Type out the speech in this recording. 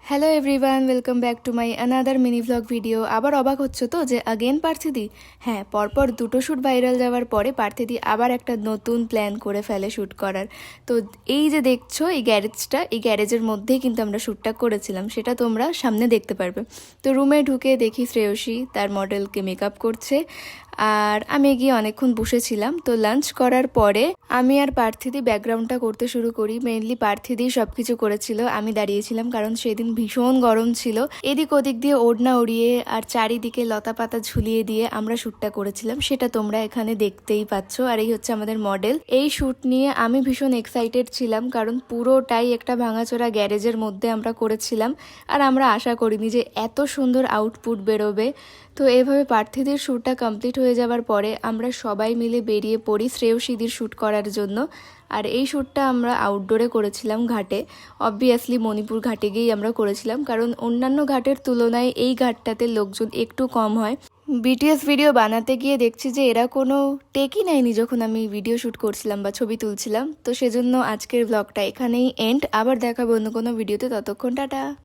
Hello everyone, welcome back to my another mini vlog video. আবার অবাক হচ্ছে তো যে আগেন পার্থিদি? হ্যাঁ, পরপর দুটো শ্যুট ভাইরাল যাওয়ার পরে পার্থিদি আবার একটা নতুন প্ল্যান করে ফেলে শ্যুট করার। তো এই যে দেখছো এই গ্যারেজটা, এই গ্যারেজের মধ্যেই কিন্তু আমরা শ্যুটটা করেছিলাম, সেটা তোমরা সামনে দেখতে পারবে। তো রুমে ঢুকে দেখি শ্রেয়সী তার মডেলকে মেকআপ করছে, আর আমি গিয়ে অনেকক্ষণ বসেছিলাম। তো লাঞ্চ করার পরে আমি আর পার্থিদি ব্যাকগ্রাউন্ডটা করতে শুরু করি। মেইনলি পার্থিদি সব কিছু করেছিল, আমি দাঁড়িয়েছিলাম কারণ সেদিন ভীষণ গরম ছিল। এদিক ওদিক দিয়ে ওড়না উড়িয়ে আর চারিদিকে লতা পাতা ঝুলিয়ে দিয়ে আমরা শ্যুটটা করেছিলাম, সেটা তোমরা এখানে দেখতেই পাচ্ছ। আর এই হচ্ছে আমাদের মডেল। এই শ্যুট নিয়ে আমি ভীষণ এক্সাইটেড ছিলাম, কারণ পুরোটাই একটা ভাঙাচোরা গ্যারেজের মধ্যে আমরা করেছিলাম, আর আমরা আশা করিনি যে এত সুন্দর আউটপুট বেরোবে। তো এভাবে পার্থিদির শ্যুটটা কমপ্লিট হয়ে যাওয়ার পরে আমরা সবাই মিলে বেরিয়ে পড়ি শ্রেয়সীদির শ্যুট করার জন্য। আর এই শ্যুটটা আমরা আউটডোরে করেছিলাম, ঘাটে। অবভিয়াসলি মণিপুর ঘাটে গিয়েই আমরা করেছিলাম, কারণ অন্যান্য ঘাটের তুলনায় এই ঘাটটাতে লোকজন একটু কম হয়। বিটিএস ভিডিও বানাতে গিয়ে দেখছি যে এরা কোনো টেকই নেয়নি যখন আমি ভিডিও শ্যুট করছিলাম বা ছবি তুলছিলাম। তো সেজন্য আজকের ব্লগটা এখানেই এন্ড। আবার দেখাবো অন্য কোনো ভিডিওতে, ততক্ষণ টাটা।